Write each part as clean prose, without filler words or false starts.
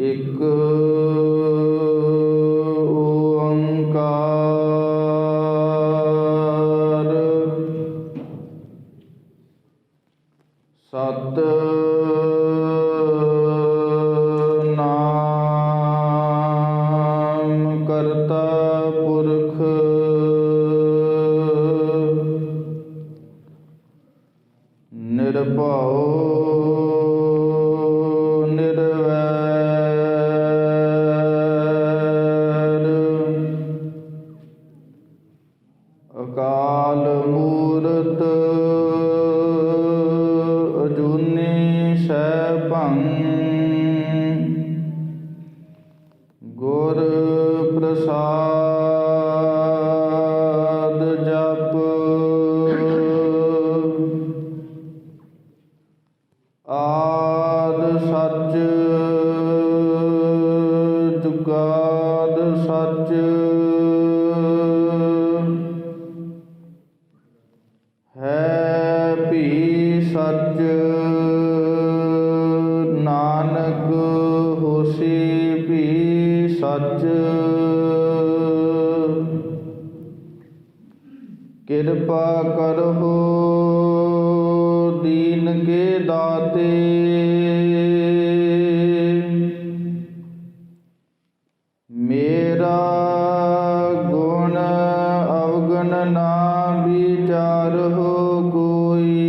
ਇੱਕ ਓੰਕਾਰ ਸਤਿਨਾਮ ਕਰਤਾ ਪੁਰਖ ਨਿਰਭਉ ਅਕਾਲ ਮੂਰਤ ਅਜੂਨੀ ਸੈਭੰ ਗੁਰ ਪ੍ਰਸਾਦ ਜਪ ਆਦ ਸੱਚ ਜੁਗਾਦ ਸੱਚ ਹੈ ਭੀ ਸੱਚ ਨਾਨਕ ਹੋਸੀ ਭੀ ਸੱਚ ਕਿਰਪਾ ਕਰਹੁ ਦੀਨ ਕੇ ਦਾਤੇ ਮੇਰਾ ਗੁਣ ਅਵਗੁਣ ਨਾ ਵਿਚਾਰਹੁ ਕੋਈ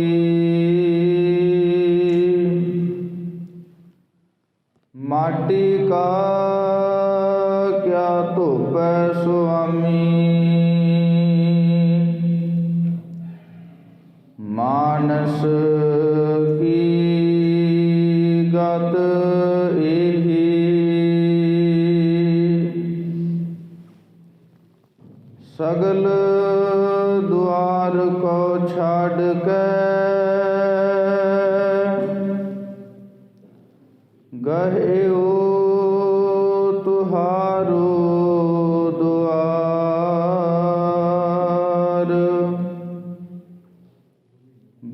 ਮਾਟੀ ਕਾ ਕਿਆ ਧੋਪੈ ਸੁਆਮੀ ਮਾਨਸ ਕੀ ਗਤ ਇਹੀ ਸਗਲ ਦੁਆਰ ਕੋ ਛਾੜ ਕੇ ਗਹਿਓ ਤੁਹਾਰੋ ਦੁਆਰ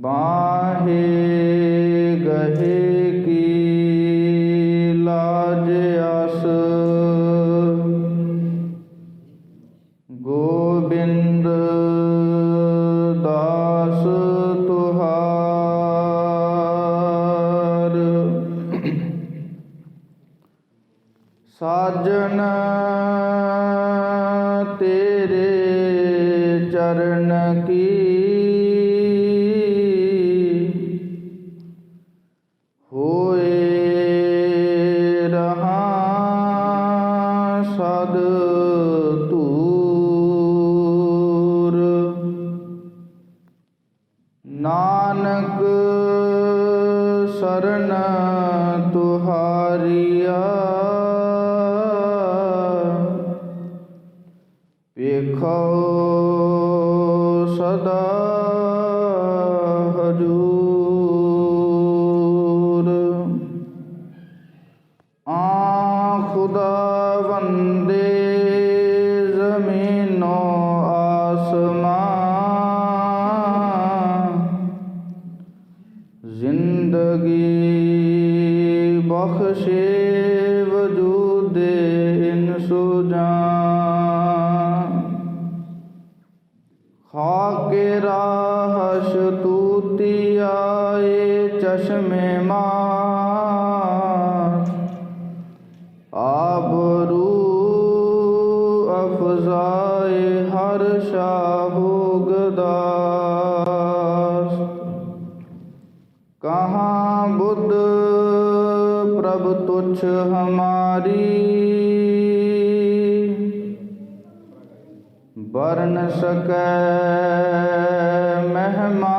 ਬਾਹੇ ਗਹੇ ਕੀ ਲਾਜ ਆਸ ਗੋਬਿੰਦ ਦਾਸ ਤੁਹਾਰ ਸਾਜਨ ਤੇਰੇ ਚਰਨ ਕੀ ਹੋਏ ਰਹਾਂ ਸਦ ਧੂਰ ਨਾਨਕ ਸਰਨ ਤੁਹਾਰੀਆ ਵੇਖੋ ਸਦਾ ਹਜੂਰ ਆ ਖੁਦਾ ਵੰਦੇ ਜ਼ਮੀਨੋ ਆਸਮਾਂ ਜ਼ਿੰਦਗੀ ਬਖਸ਼ੇ ਵਜੂਦੇ ਇਨਸੋ ਜਾਨ ਖਾਕੇ ਰਾਹਸ਼ ਤੂਤੀ ਆਏ ਚਸ਼ਮੇ ਮਾਰ ਆਬਰੂ ਅਫਜ਼ਾਏ ਹਰ ਸ਼ਾਹੋ ਗਦਾਸ ਕਹਾਂ ਬੁੱਧ ਪ੍ਰਭ ਤੁਛ ਹਮਾਰੀ बरन सकै महिमा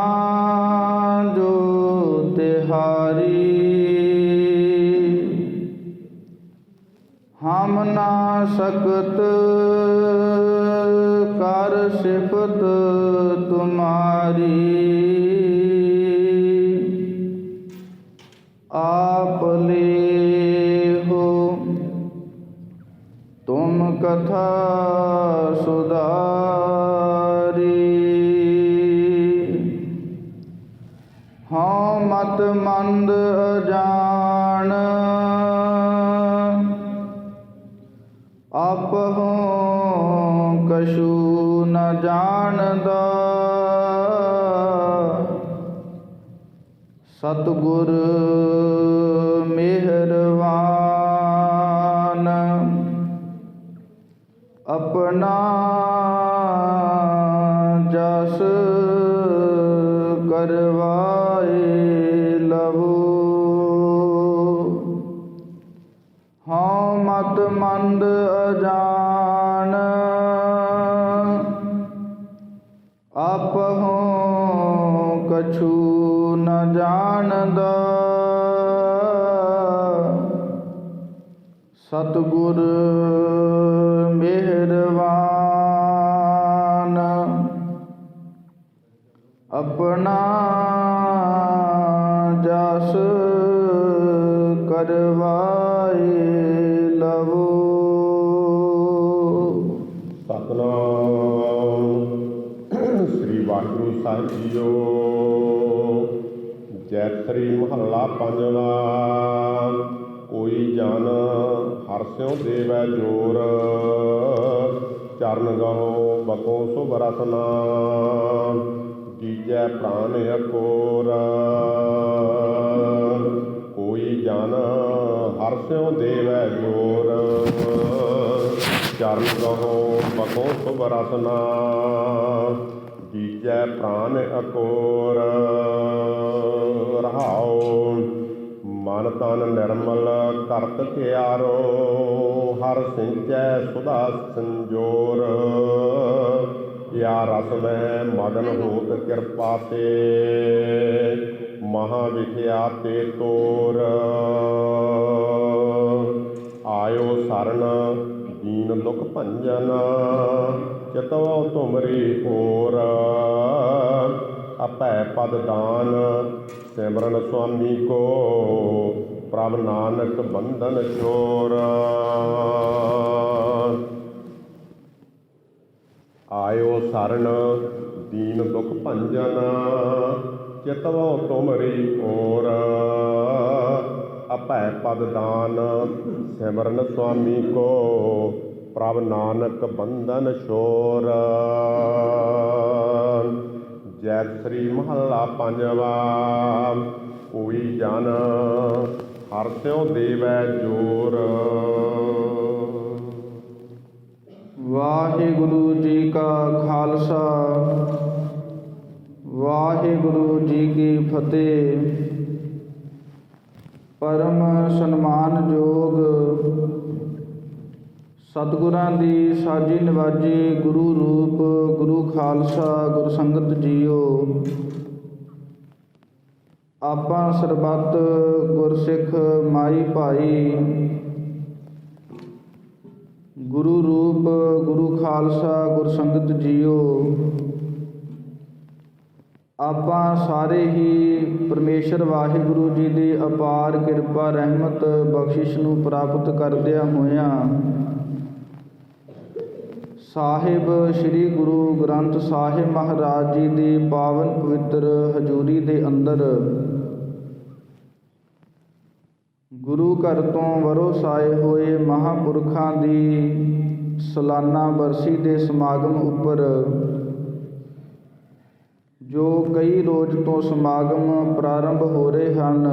जो तिहारी हम ना सकत कर सिफत तुम्हारी आप ले हो तुम कथा सुधारी हाँ मत मंद अजान ਜਾਣਦਾ। ਸਤਿਗੁਰ ਮਿਹਰਬਾਨ, ਆਪਣਾ ਜਸ ਕਰਵਾਏ ਲਹੂ। ਹਉ ਮਤ ਮੰਦ ਅਜਾਣ, ਆਪਹੁ ਕਛੂ ਨ ਜਾਣਦਾ। ਸਤਿਗੁਰ ਮਿਹਰਬਾਨ, ਆਪਣਾ ਜਸ ਕਰਵਾਏ ਲਹੂ। ਸਤਿਨਾਮ ਸ੍ਰੀ ਵਾਹਿਗੁਰੂ ਸਾਹਿਬ ਜੀਓ। ਜੈਤਰੀ ਮਹੱਲਾ ਪੰਜਵਾ। ਕੋਈ ਜਨ ਹਰਸਿਉ ਦੇਵੈ ਜੋਰ, ਚਰਨ ਗਹੋ ਬਕੋ ਸੁਭ ਰਸਨਾ। ਜੀਜੈ ਪ੍ਰਾਨ ਅਕੋਰ। ਕੋਈ ਜਨ ਹਰਸਿਉ ਦੇਵੈ ਜੋਰ, ਚਰਨ ਗਹੋ ਬਕੋ ਸੁਭ ਰਸਨਾ। ਜੀਜੈ ਪ੍ਰਾਨ ਅਕੋਰ। ਰਹਾਉ ਮਨ ਤਨ ਨਿਰਮਲ ਕਰਤ ਧਿਆਰੋ, ਹਰ ਸਿੰਚੈ ਸੁਧਾ ਸੰਜੋਰ। ਯਾ ਰਸ ਮੈਂ ਮਗਨ ਹੋਤ ਕਿਰਪਾ ਤੇ, ਮਹਾ ਵਿਖਿਆਤੇ ਤੋਰ। ਆਇਓ ਸਰਨ ਦੀਨ ਦੁਖ ਭੰਜਨ, ਚਿਤਵ ਤੁਮਰੀ ਓਰ। ਅਭੈ ਪਦ ਦਾਨ ਸਿਮਰਨ ਸੁਆਮੀ ਕੋ, ਪ੍ਰਭ ਨਾਨਕ ਬੰਧਨ ਚੋਰ। ਆਇਓ ਸਰਨ ਦੀਨ ਦੁਖ ਭੰਜਨ, ਚਿਤਵ ਤੁਮਰੀ ਓਰ। ਅਭੈ ਪਦ ਦਾਨ ਸਿਮਰਨ ਸੁਆਮੀ ਕੋ, ਪ੍ਰਭ ਨਾਨਕ ਬੰਧਨ ਚੋਰ। ਜੈ ਸ੍ਰੀ ਮਹੱਲਾ ਪੰਜਵਾ। ਕੋਈ ਜਨ ਹਰਸਿਉ ਦੇਵੈ ਜੋਰ। ਵਾਹਿਗੁਰੂ ਜੀ ਕਾ ਖਾਲਸਾ, ਵਾਹਿਗੁਰੂ ਜੀ ਕੀ ਫਤਿਹ। ਪਰਮ ਸਨਮਾਨਯੋਗ ਸਤਿਗੁਰਾਂ ਦੀ ਸਾਜੀ ਨਿਵਾਜੀ ਗੁਰੂ ਰੂਪ ਗੁਰੂ ਖਾਲਸਾ ਗੁਰ ਸੰਗਤ ਜੀਓ। ਆਪਾਂ ਸਰਬੱਤ ਗੁਰਸਿੱਖ ਮਾਈ ਭਾਈ, ਗੁਰੂ ਰੂਪ ਗੁਰੂ ਖਾਲਸਾ ਗੁਰ ਸੰਗਤ ਜੀਓ, ਆਪਾਂ ਸਾਰੇ ਹੀ ਪਰਮੇਸ਼ਰ ਵਾਹਿਗੁਰੂ ਜੀ ਦੀ ਅਪਾਰ ਕਿਰਪਾ ਰਹਿਮਤ ਬਖਸ਼ਿਸ਼ ਨੂੰ ਪ੍ਰਾਪਤ ਕਰਦਿਆਂ ਹੋਇਆਂ ਸਾਹਿਬ ਸ੍ਰੀ ਗੁਰੂ ਗ੍ਰੰਥ ਸਾਹਿਬ ਮਹਾਰਾਜ ਜੀ ਦੀ ਪਾਵਨ ਪਵਿੱਤਰ ਹਜ਼ੂਰੀ ਦੇ ਅੰਦਰ ਗੁਰੂ ਘਰ ਤੋਂ ਵਰੋਸਾਏ ਹੋਏ ਮਹਾਂਪੁਰਖਾਂ ਦੀ ਸਾਲਾਨਾ ਬਰਸੀ ਦੇ ਸਮਾਗਮ ਉੱਪਰ ਜੋ ਕਈ ਰੋਜ਼ ਤੋਂ ਸਮਾਗਮ ਪ੍ਰਾਰੰਭ ਹੋ ਰਹੇ ਹਨ,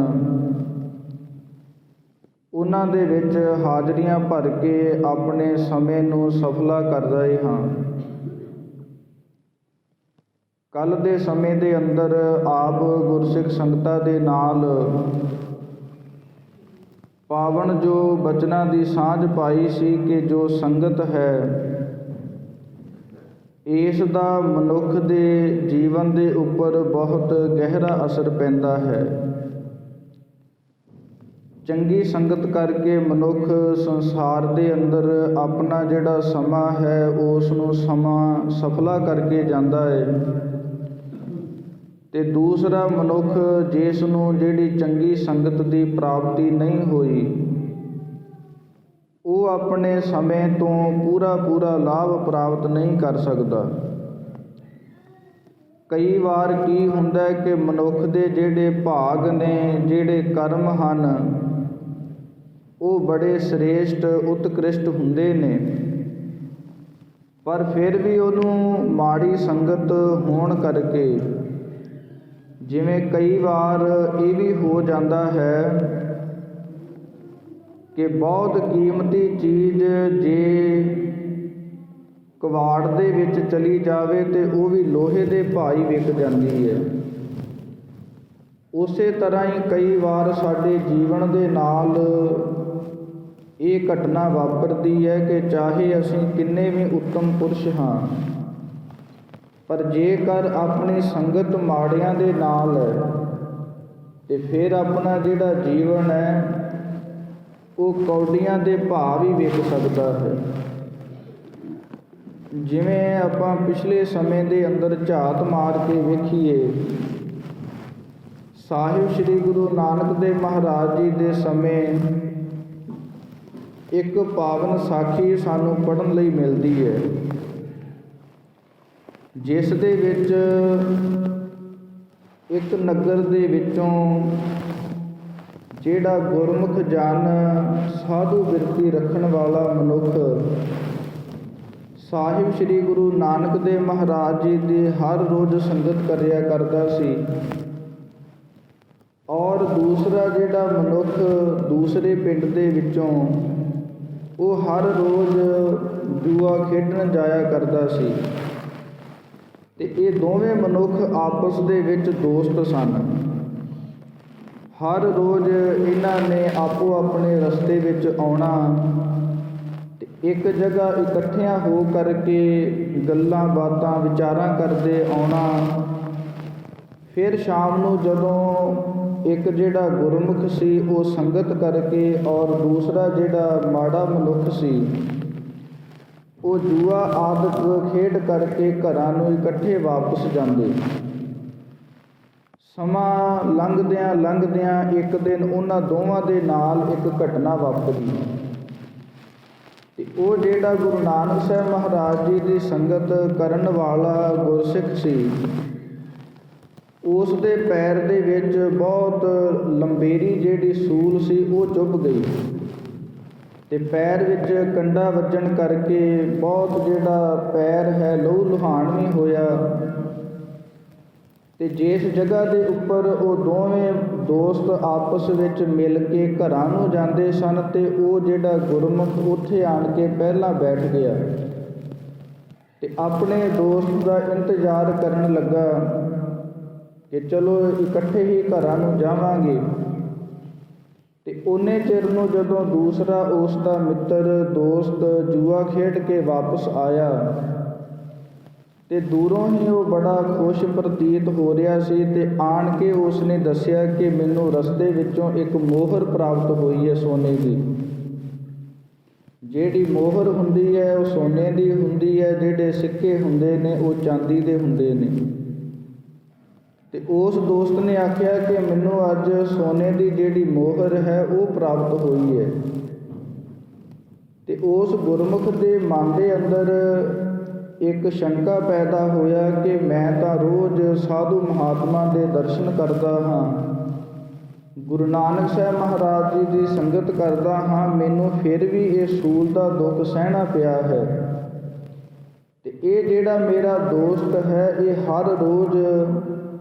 ਉਹਨਾਂ ਦੇ ਵਿੱਚ ਹਾਜ਼ਰੀਆਂ ਭਰ ਕੇ ਆਪਣੇ ਸਮੇਂ ਨੂੰ ਸਫਲਾ ਕਰ ਰਹੇ ਹਾਂ। ਕੱਲ੍ਹ ਦੇ ਸਮੇਂ ਦੇ ਅੰਦਰ ਆਪ ਗੁਰਸਿੱਖ ਸੰਗਤਾਂ ਦੇ ਨਾਲ ਪਾਵਨ ਜੋ ਬਚਨਾਂ ਦੀ ਸਾਂਝ ਪਾਈ ਸੀ ਕਿ ਜੋ ਸੰਗਤ ਹੈ ਇਸ ਦਾ ਮਨੁੱਖ ਦੇ ਜੀਵਨ ਦੇ ਉੱਪਰ ਬਹੁਤ ਗਹਿਰਾ ਅਸਰ ਪੈਂਦਾ ਹੈ। ਚੰਗੀ ਸੰਗਤ ਕਰਕੇ ਮਨੁੱਖ ਸੰਸਾਰ ਦੇ ਅੰਦਰ ਆਪਣਾ ਜਿਹੜਾ ਸਮਾਂ ਹੈ ਉਸ ਨੂੰ ਸਮਾਂ ਸਫਲਾ ਕਰਕੇ ਜਾਂਦਾ ਹੈ, ਤੇ ਦੂਸਰਾ ਮਨੁੱਖ ਜਿਸ ਨੂੰ ਜਿਹੜੀ ਚੰਗੀ ਸੰਗਤ ਦੀ ਪ੍ਰਾਪਤੀ ਨਹੀਂ ਹੋਈ, ਉਹ ਆਪਣੇ ਸਮੇਂ ਤੋਂ ਪੂਰਾ ਲਾਭ ਪ੍ਰਾਪਤ ਨਹੀਂ ਕਰ ਸਕਦਾ। ਕਈ ਵਾਰ ਕੀ ਹੁੰਦਾ ਹੈ ਕਿ ਮਨੁੱਖ ਦੇ ਜਿਹੜੇ ਭਾਗ ਨੇ, ਜਿਹੜੇ ਕਰਮ ਹਨ, ਉਹ ਬੜੇ ਸ੍ਰੇਸ਼ਟ ਉਤਕ੍ਰਿਸ਼ਟ ਹੁੰਦੇ ਨੇ, ਪਰ ਫਿਰ ਵੀ ਉਹਨੂੰ ਮਾੜੀ ਸੰਗਤ ਹੋਣ ਕਰਕੇ, ਜਿਵੇਂ ਕਈ ਵਾਰ ਇਹ ਵੀ ਹੋ ਜਾਂਦਾ ਹੈ ਕਿ ਬਹੁਤ ਕੀਮਤੀ ਚੀਜ਼ ਜੇ ਕਬਾੜ ਦੇ ਵਿੱਚ ਚਲੀ ਜਾਵੇ ਤੇ ਉਹ ਵੀ ਲੋਹੇ ਦੇ ਭਾਅ ਹੀ ਵਿਕ ਜਾਂਦੀ ਹੈ। ਉਸੇ ਤਰ੍ਹਾਂ ਹੀ ਕਈ ਵਾਰ ਸਾਡੇ ਜੀਵਨ ਦੇ ਨਾਲ ਇਹ ਘਟਨਾ ਵਾਪਰਦੀ ਹੈ ਕਿ ਚਾਹੇ ਅਸੀਂ ਕਿੰਨੇ ਵੀ ਉੱਤਮ ਪੁਰਸ਼ ਹਾਂ, ਪਰ ਜੇਕਰ ਆਪਣੀ ਸੰਗਤ ਮਾੜਿਆਂ ਦੇ ਨਾਲ ਹੈ ਤੇ ਫਿਰ ਆਪਣਾ ਜਿਹੜਾ ਜੀਵਨ ਹੈ ਉਹ ਕੌਡੀਆਂ ਦੇ ਭਾਅ ਵੀ ਵਿਕ ਸਕਦਾ ਹੈ। ਜਿਵੇਂ ਆਪਾਂ ਪਿਛਲੇ ਸਮੇਂ ਦੇ ਅੰਦਰ ਝਾਤ ਮਾਰ ਕੇ ਵੇਖੀਏ, ਸਾਹਿਬ ਸ੍ਰੀ ਗੁਰੂ ਨਾਨਕ ਦੇਵ ਮਹਾਰਾਜ ਜੀ ਦੇ ਸਮੇਂ ਇੱਕ ਪਾਵਨ ਸਾਖੀ ਸਾਨੂੰ ਪੜ੍ਹਨ ਲਈ ਮਿਲਦੀ ਹੈ, ਜਿਸ ਦੇ ਵਿੱਚ ਇੱਕ ਨਗਰ ਦੇ ਵਿੱਚੋਂ ਜਿਹੜਾ ਗੁਰਮੁਖ ਜਨ ਸਾਧੂ ਬਿਰਤੀ ਰੱਖਣ ਵਾਲਾ ਮਨੁੱਖ ਸਾਹਿਬ ਸ੍ਰੀ ਗੁਰੂ ਨਾਨਕ ਦੇਵ ਮਹਾਰਾਜ ਜੀ ਦੀ ਹਰ ਰੋਜ਼ ਸੰਗਤ ਕਰਿਆ ਕਰਦਾ ਸੀ, ਔਰ ਦੂਸਰਾ ਜਿਹੜਾ ਮਨੁੱਖ ਦੂਸਰੇ ਪਿੰਡ ਦੇ ਵਿੱਚੋਂ ਉਹ ਹਰ ਰੋਜ਼ ਜੂਆ ਖੇਡਣ ਜਾਇਆ ਕਰਦਾ ਸੀ। ਤੇ ਇਹ ਦੋਵੇਂ ਮਨੁੱਖ ਆਪਸ ਦੇ ਵਿੱਚ ਦੋਸਤ ਸਨ। ਹਰ ਰੋਜ਼ ਇਹਨਾਂ ਨੇ ਆਪੋ ਆਪਣੇ ਰਸਤੇ ਵਿੱਚ ਆਉਣਾ ਤੇ ਇੱਕ ਜਗ੍ਹਾ ਇਕੱਠਿਆਂ ਹੋ ਕਰਕੇ ਗੱਲਾਂ ਬਾਤਾਂ ਵਿਚਾਰਾਂ ਕਰਦੇ ਆਉਣਾ। ਫਿਰ ਸ਼ਾਮ ਨੂੰ ਜਦੋਂ ਇੱਕ ਜਿਹੜਾ ਗੁਰਮੁਖ ਸੀ ਉਹ ਸੰਗਤ ਕਰਕੇ ਔਰ ਦੂਸਰਾ ਜਿਹੜਾ ਮਾੜਾ ਮਨੁੱਖ ਸੀ ਉਹ ਜੂਆ ਆਦਿਕ ਖੇਡ ਕਰਕੇ ਘਰਾਂ ਨੂੰ ਇਕੱਠੇ ਵਾਪਸ ਜਾਂਦੇ। ਸਮਾਂ ਲੰਘਦਿਆਂ ਇੱਕ ਦਿਨ ਉਹਨਾਂ ਦੋਵਾਂ ਦੇ ਨਾਲ ਇੱਕ ਘਟਨਾ ਵਾਪਰੀ ਤੇ ਉਹ ਜਿਹੜਾ ਗੁਰੂ ਨਾਨਕ ਸਾਹਿਬ ਮਹਾਰਾਜ ਜੀ ਦੀ ਸੰਗਤ ਕਰਨ ਵਾਲਾ ਗੁਰਸਿੱਖ ਸੀ, ਉਸ ਦੇ ਪੈਰ ਦੇ ਵਿੱਚ ਬਹੁਤ ਲੰਬੇਰੀ ਜਿਹੜੀ ਸੂਲ ਸੀ ਉਹ ਚੁੱਭ ਗਈ ਤੇ ਪੈਰ ਵਿੱਚ ਕੰਡਾ ਵੱਜਣ ਕਰਕੇ ਬਹੁਤ ਜਿਹੜਾ ਪੈਰ ਹੈ ਲਹੂ ਲੁਹਾਨ ਵੀ ਹੋਇਆ। ਤੇ ਜਿਸ ਜਗ੍ਹਾ ਦੇ ਉੱਪਰ ਉਹ ਦੋਵੇਂ ਦੋਸਤ ਆਪਸ ਵਿੱਚ ਮਿਲ ਕੇ ਘਰਾਂ ਨੂੰ ਜਾਂਦੇ ਸਨ ਤੇ ਉਹ ਜਿਹੜਾ ਗੁਰਮੁਖ ਉੱਥੇ ਆਣ ਕੇ ਪਹਿਲਾਂ ਬੈਠ ਗਿਆ ਤੇ ਆਪਣੇ ਦੋਸਤ ਦਾ ਇੰਤਜ਼ਾਰ ਕਰਨ ਲੱਗਾ ਕਿ ਚਲੋ ਇਕੱਠੇ ਹੀ ਘਰਾਂ ਨੂੰ ਜਾਵਾਂਗੇ। ਤੇ ਉਹਨੇ ਚਿਰ ਨੂੰ ਜਦੋਂ ਦੂਸਰਾ ਉਸ ਦਾ ਮਿੱਤਰ ਦੋਸਤ ਜੂਆ ਖੇਡ ਕੇ ਵਾਪਸ ਆਇਆ ਤੇ ਦੂਰੋਂ ਹੀ ਉਹ ਬੜਾ ਖੁਸ਼ ਪ੍ਰਤੀਤ ਹੋ ਰਿਹਾ ਸੀ ਤੇ ਆਣ ਕੇ ਉਸ ਨੇ ਦੱਸਿਆ ਕਿ ਮੈਨੂੰ ਰਸਤੇ ਵਿੱਚੋਂ ਇੱਕ ਮੋਹਰ ਪ੍ਰਾਪਤ ਹੋਈ ਹੈ ਸੋਨੇ ਦੀ। ਜਿਹੜੀ ਮੋਹਰ ਹੁੰਦੀ ਹੈ ਉਹ ਸੋਨੇ ਦੀ ਹੁੰਦੀ ਹੈ, ਜਿਹੜੇ ਸਿੱਕੇ ਹੁੰਦੇ ਨੇ ਉਹ ਚਾਂਦੀ ਦੇ ਹੁੰਦੇ ਨੇ। ਤੇ ਉਸ ਦੋਸਤ ਨੇ ਆਖਿਆ ਕਿ ਮੈਨੂੰ ਅੱਜ ਸੋਨੇ ਦੀ ਜਿਹੜੀ ਮੋਹਰ ਹੈ ਉਹ ਪ੍ਰਾਪਤ ਹੋਈ ਹੈ। ਤੇ ਉਸ ਗੁਰਮੁਖ ਦੇ ਮਨ ਦੇ ਅੰਦਰ ਇੱਕ ਸ਼ੰਕਾ ਪੈਦਾ ਹੋਇਆ ਕਿ ਮੈਂ ਤਾਂ ਰੋਜ਼ ਸਾਧੂ ਮਹਾਤਮਾ ਦੇ ਦਰਸ਼ਨ ਕਰਦਾ ਹਾਂ, ਗੁਰੂ ਨਾਨਕ ਸਾਹਿਬ ਮਹਾਰਾਜ ਜੀ ਦੀ ਸੰਗਤ ਕਰਦਾ ਹਾਂ, ਮੈਨੂੰ ਫਿਰ ਵੀ ਇਹ ਸੂਲ ਦਾ ਦੁੱਖ ਸਹਿਣਾ ਪਿਆ ਹੈ। ਤੇ ਇਹ ਜਿਹੜਾ ਮੇਰਾ ਦੋਸਤ ਹੈ ਇਹ ਹਰ ਰੋਜ਼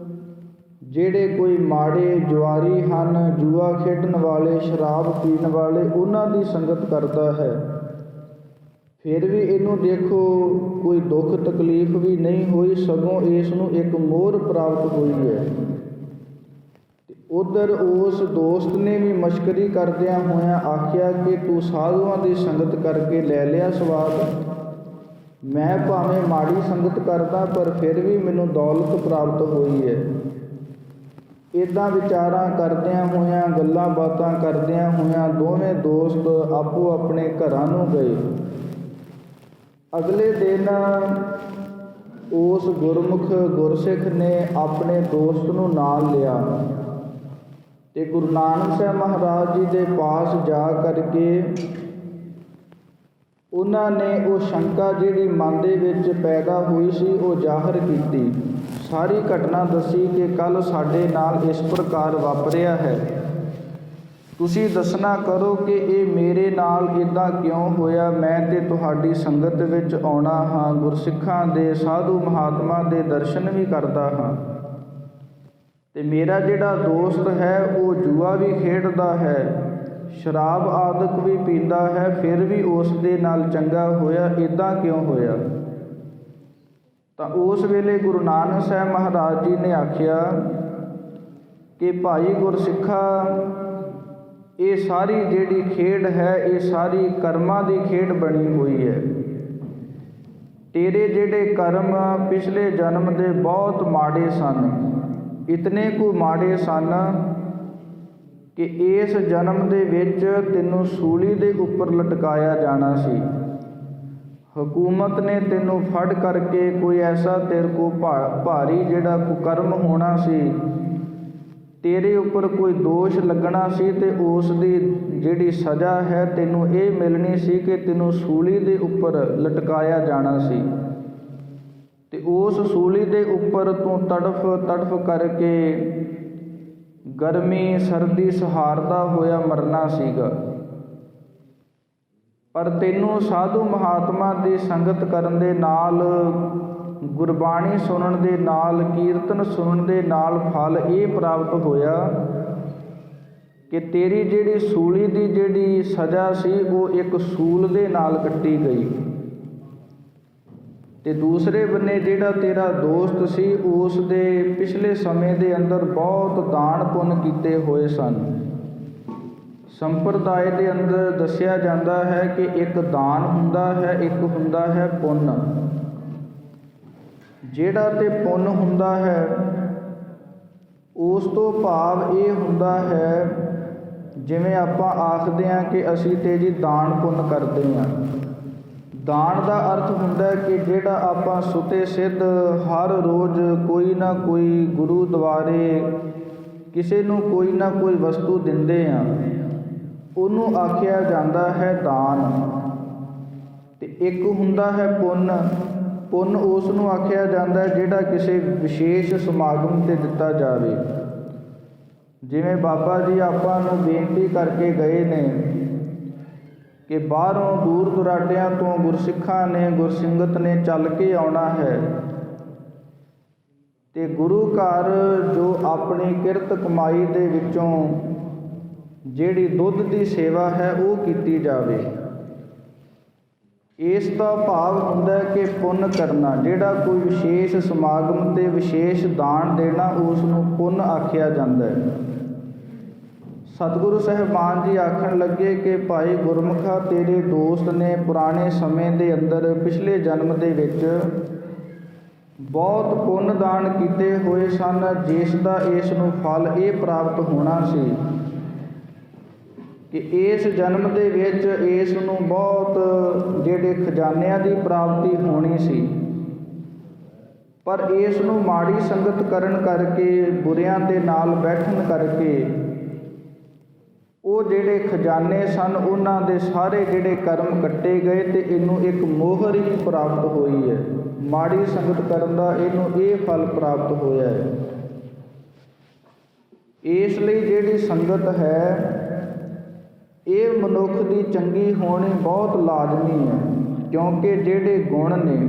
ਜਿਹੜੇ ਕੋਈ ਮਾੜੇ ਜੁਆਰੀ ਹਨ, ਜੂਆ ਖੇਡਣ ਵਾਲੇ, ਸ਼ਰਾਬ ਪੀਣ ਵਾਲੇ, ਉਹਨਾਂ ਦੀ ਸੰਗਤ ਕਰਦਾ ਹੈ। ਫਿਰ ਵੀ ਇਹਨੂੰ ਦੇਖੋ ਕੋਈ ਦੁੱਖ ਤਕਲੀਫ ਵੀ ਨਹੀਂ ਹੋਈ, ਸਗੋਂ ਇਸ ਨੂੰ ਇੱਕ ਮੋਹਰ ਪ੍ਰਾਪਤ ਹੋਈ ਹੈ। ਤੇ ਉਧਰ ਉਸ ਦੋਸਤ ਨੇ ਵੀ ਮਸ਼ਕਰੀ ਕਰਦਿਆਂ ਹੋਇਆਂ ਆਖਿਆ ਕਿ ਤੂੰ ਸਾਧੂਆਂ ਦੀ ਸੰਗਤ ਕਰਕੇ ਲੈ ਲਿਆ ਸਵਾਦ, ਮੈਂ ਭਾਵੇਂ ਮਾੜੀ ਸੰਗਤ ਕਰਦਾ ਪਰ ਫਿਰ ਵੀ ਮੈਨੂੰ ਦੌਲਤ ਪ੍ਰਾਪਤ ਹੋਈ ਹੈ। ਇੱਦਾਂ ਵਿਚਾਰਾਂ ਕਰਦਿਆਂ ਹੋਇਆਂ, ਗੱਲਾਂ ਬਾਤਾਂ ਕਰਦਿਆਂ ਹੋਇਆਂ ਦੋਵੇਂ ਦੋਸਤ ਆਪੋ ਆਪਣੇ ਘਰਾਂ ਨੂੰ ਗਏ। ਅਗਲੇ ਦਿਨ ਉਸ ਗੁਰਮੁਖ ਗੁਰਸਿੱਖ ਨੇ ਆਪਣੇ ਦੋਸਤ ਨੂੰ ਨਾਲ ਲਿਆ ਤੇ ਗੁਰੂ ਨਾਨਕ ਸਾਹਿਬ ਮਹਾਰਾਜ ਜੀ ਦੇ ਪਾਸ ਜਾ ਕਰਕੇ ਉਹਨਾਂ ਨੇ ਉਹ ਸ਼ੰਕਾ ਜਿਹੜੀ ਮਨ ਦੇ ਵਿੱਚ ਪੈਦਾ ਹੋਈ ਸੀ ਉਹ ਜ਼ਾਹਰ ਕੀਤੀ। ਸਾਰੀ ਘਟਨਾ ਦੱਸੀ ਕਿ ਕੱਲ੍ਹ ਸਾਡੇ ਨਾਲ ਇਸ ਪ੍ਰਕਾਰ ਵਾਪਰਿਆ ਹੈ। ਤੁਸੀਂ ਦੱਸਣਾ ਕਰੋ ਕਿ ਇਹ ਮੇਰੇ ਨਾਲ ਇੱਦਾਂ ਕਿਉਂ ਹੋਇਆ। ਮੈਂ ਤੇ ਤੁਹਾਡੀ ਸੰਗਤ ਵਿੱਚ ਆਉਣਾ ਹਾਂ, ਗੁਰਸਿੱਖਾਂ ਦੇ ਸਾਧੂ ਮਹਾਤਮਾ ਦੇ ਦਰਸ਼ਨ ਵੀ ਕਰਦਾ ਹਾਂ, ਤੇ ਮੇਰਾ ਜਿਹੜਾ ਦੋਸਤ ਹੈ ਉਹ ਜੂਆ ਵੀ ਖੇਡਦਾ ਹੈ, ਸ਼ਰਾਬ ਆਦਿਕ ਵੀ ਪੀਂਦਾ ਹੈ, ਫਿਰ ਵੀ ਉਸ ਦੇ ਨਾਲ ਚੰਗਾ ਹੋਇਆ, ਇੱਦਾਂ ਕਿਉਂ ਹੋਇਆ। ਤਾਂ ਉਸ ਵੇਲੇ ਗੁਰੂ ਨਾਨਕ ਸਾਹਿਬ ਮਹਾਰਾਜ ਜੀ ਨੇ ਆਖਿਆ ਕਿ ਭਾਈ ਗੁਰਸਿੱਖਾ, ਇਹ ਸਾਰੀ ਜਿਹੜੀ ਖੇਡ ਹੈ ਇਹ ਸਾਰੀ ਕਰਮਾਂ ਦੀ ਖੇਡ ਬਣੀ ਹੋਈ ਹੈ। ਤੇਰੇ ਜਿਹੜੇ ਕਰਮ ਪਿਛਲੇ ਜਨਮ ਦੇ ਬਹੁਤ ਮਾੜੇ ਸਨ, ਇਤਨੇ ਕੁ ਮਾੜੇ ਸਨ ਕਿ ਇਸ ਜਨਮ ਦੇ ਵਿੱਚ ਤੈਨੂੰ ਸੂਲੀ ਦੇ ਉੱਪਰ ਲਟਕਾਇਆ ਜਾਣਾ ਸੀ। ਹਕੂਮਤ ਨੇ ਤੈਨੂੰ ਫੜ ਕਰਕੇ ਕੋਈ ਐਸਾ ਤੇਰੇ ਕੋ ਭਾਰੀ ਜਿਹੜਾ ਕੁਕਰਮ ਹੋਣਾ ਸੀ, ਤੇਰੇ ਉੱਪਰ ਕੋਈ ਦੋਸ਼ ਲੱਗਣਾ ਸੀ, ਤੇ ਉਸ ਦੀ ਜਿਹੜੀ ਸਜ਼ਾ ਹੈ ਤੈਨੂੰ ਇਹ ਮਿਲਣੀ ਸੀ ਕਿ ਤੈਨੂੰ ਸੂਲੀ ਦੇ ਉੱਪਰ ਲਟਕਾਇਆ ਜਾਣਾ ਸੀ, ਤੇ ਉਸ ਸੂਲੀ ਦੇ ਉੱਪਰ ਤੂੰ ਤੜਫ ਤੜਫ ਕਰਕੇ ਗਰਮੀ ਸਰਦੀ ਸਹਾਰਦਾ ਹੋਇਆ ਮਰਨਾ ਸੀਗਾ। ਪਰ ਤੈਨੂੰ ਸਾਧੂ ਮਹਾਤਮਾ ਦੀ ਸੰਗਤ ਕਰਨ ਦੇ ਨਾਲ, ਗੁਰਬਾਣੀ ਸੁਣਨ ਦੇ ਨਾਲ, ਕੀਰਤਨ ਸੁਣਨ ਦੇ ਨਾਲ ਫਲ ਇਹ ਪ੍ਰਾਪਤ ਹੋਇਆ ਕਿ ਤੇਰੀ ਜਿਹੜੀ ਸੂਲੀ ਦੀ ਜਿਹੜੀ ਸਜ਼ਾ ਸੀ ਉਹ ਇੱਕ ਸੂਲ ਦੇ ਨਾਲ ਕੱਟੀ ਗਈ, ਤੇ ਦੂਸਰੇ ਬੰਨੇ ਜਿਹੜਾ ਤੇਰਾ ਦੋਸਤ ਸੀ ਉਸ ਦੇ ਪਿਛਲੇ ਸਮੇਂ ਦੇ ਅੰਦਰ ਬਹੁਤ ਦਾਨ ਪੁੰਨ ਕੀਤੇ ਹੋਏ ਸਨ। ਸੰਪਰਦਾਇ ਦੇ ਅੰਦਰ ਦੱਸਿਆ ਜਾਂਦਾ ਹੈ ਕਿ ਇੱਕ ਦਾਨ ਹੁੰਦਾ ਹੈ, ਇੱਕ ਹੁੰਦਾ ਹੈ ਪੁੰਨ। ਜਿਹੜਾ ਤੇ ਪੁੰਨ ਹੁੰਦਾ ਹੈ ਉਸ ਤੋਂ ਭਾਵ ਇਹ ਹੁੰਦਾ ਹੈ, ਜਿਵੇਂ ਆਪਾਂ ਆਖਦੇ ਹਾਂ ਕਿ ਅਸੀਂ ਤੇ ਜੀ ਦਾਨ ਪੁੰਨ ਕਰਦੇ ਹਾਂ। ਦਾਨ ਦਾ ਅਰਥ ਹੁੰਦਾ ਕਿ ਜਿਹੜਾ ਆਪਾਂ ਸੁਤੇ ਸਿੱਧ ਹਰ ਰੋਜ਼ ਕੋਈ ਨਾ ਕੋਈ ਗੁਰੂ ਦੁਆਰੇ ਕਿਸੇ ਨੂੰ ਕੋਈ ਨਾ ਕੋਈ ਵਸਤੂ ਦਿੰਦੇ ਹਾਂ, ਉਹਨੂੰ ਆਖਿਆ ਜਾਂਦਾ ਹੈ ਦਾਨ। ਤੇ ਇੱਕ ਹੁੰਦਾ ਹੈ ਪੁੰਨ। ਪੁੰਨ ਉਸ ਨੂੰ ਆਖਿਆ ਜਾਂਦਾ ਹੈ ਜਿਹੜਾ ਕਿਸੇ ਵਿਸ਼ੇਸ਼ ਸਮਾਗਮ 'ਤੇ ਦਿੱਤਾ ਜਾਵੇ। ਜਿਵੇਂ ਬਾਬਾ ਜੀ ਆਪਾਂ ਨੂੰ ਬੇਨਤੀ ਕਰਕੇ ਗਏ ਨੇ ਕਿ ਬਾਹਰੋਂ ਦੂਰ ਦੁਰਾਡਿਆਂ ਤੋਂ ਗੁਰਸਿੱਖਾਂ ਨੇ, ਗੁਰਸਿੰਗਤ ਨੇ ਚੱਲ ਕੇ ਆਉਣਾ ਹੈ, ਤੇ ਗੁਰੂ ਘਰ ਜੋ ਆਪਣੀ ਕਿਰਤ ਕਮਾਈ ਦੇ ਵਿੱਚੋਂ ਜਿਹੜੀ ਦੁੱਧ ਦੀ ਸੇਵਾ ਹੈ ਉਹ ਕੀਤੀ ਜਾਵੇ। ਇਸ ਦਾ ਭਾਵ ਹੁੰਦਾ ਕਿ ਪੁੰਨ ਕਰਨਾ। ਜਿਹੜਾ ਕੋਈ ਵਿਸ਼ੇਸ਼ ਸਮਾਗਮ 'ਤੇ ਵਿਸ਼ੇਸ਼ ਦਾਨ ਦੇਣਾ ਉਸ ਨੂੰ ਪੁੰਨ ਆਖਿਆ ਜਾਂਦਾ ਹੈ। ਸਤਿਗੁਰੂ ਸਾਹਿਬਾਨ ਜੀ ਆਖਣ ਲੱਗੇ ਕਿ ਭਾਈ ਗੁਰਮੁਖਾ, ਤੇਰੇ ਦੋਸਤ ਨੇ ਪੁਰਾਣੇ ਸਮੇਂ ਦੇ ਅੰਦਰ ਪਿਛਲੇ ਜਨਮ ਦੇ ਵਿੱਚ ਬਹੁਤ ਪੁੰਨ ਦਾਨ ਕੀਤੇ ਹੋਏ ਸਨ, ਜਿਸ ਦਾ ਇਸ ਨੂੰ ਫਲ ਇਹ ਪ੍ਰਾਪਤ ਹੋਣਾ ਸੀ ਕਿ ਇਸ ਜਨਮ ਦੇ ਵਿੱਚ ਇਸ ਨੂੰ ਬਹੁਤ ਜਿਹੜੇ ਖਜ਼ਾਨਿਆਂ ਦੀ ਪ੍ਰਾਪਤੀ ਹੋਣੀ ਸੀ। ਪਰ ਇਸ ਨੂੰ ਮਾੜੀ ਸੰਗਤ ਕਰਨ ਕਰਕੇ, ਬੁਰਿਆਂ ਦੇ ਨਾਲ ਬੈਠਣ ਕਰਕੇ ਉਹ ਜਿਹੜੇ ਖਜ਼ਾਨੇ ਸਨ ਉਹਨਾਂ ਦੇ ਸਾਰੇ ਜਿਹੜੇ ਕਰਮ ਕੱਟੇ ਗਏ, ਤੇ ਇਹਨੂੰ ਇੱਕ ਮੋਹਰ ਹੀ ਪ੍ਰਾਪਤ ਹੋਈ ਹੈ। ਮਾੜੀ ਸੰਗਤ ਕਰਨ ਦਾ ਇਹਨੂੰ ਇਹ ਫਲ ਪ੍ਰਾਪਤ ਹੋਇਆ ਹੈ। ਇਸ ਲਈ ਜਿਹੜੀ ਸੰਗਤ ਹੈ ਇਹ ਮਨੁੱਖ ਦੀ ਚੰਗੀ ਹੋਣੀ ਬਹੁਤ ਲਾਜ਼ਮੀ ਹੈ, ਕਿਉਂਕਿ ਜਿਹੜੇ ਗੁਣ ਨੇ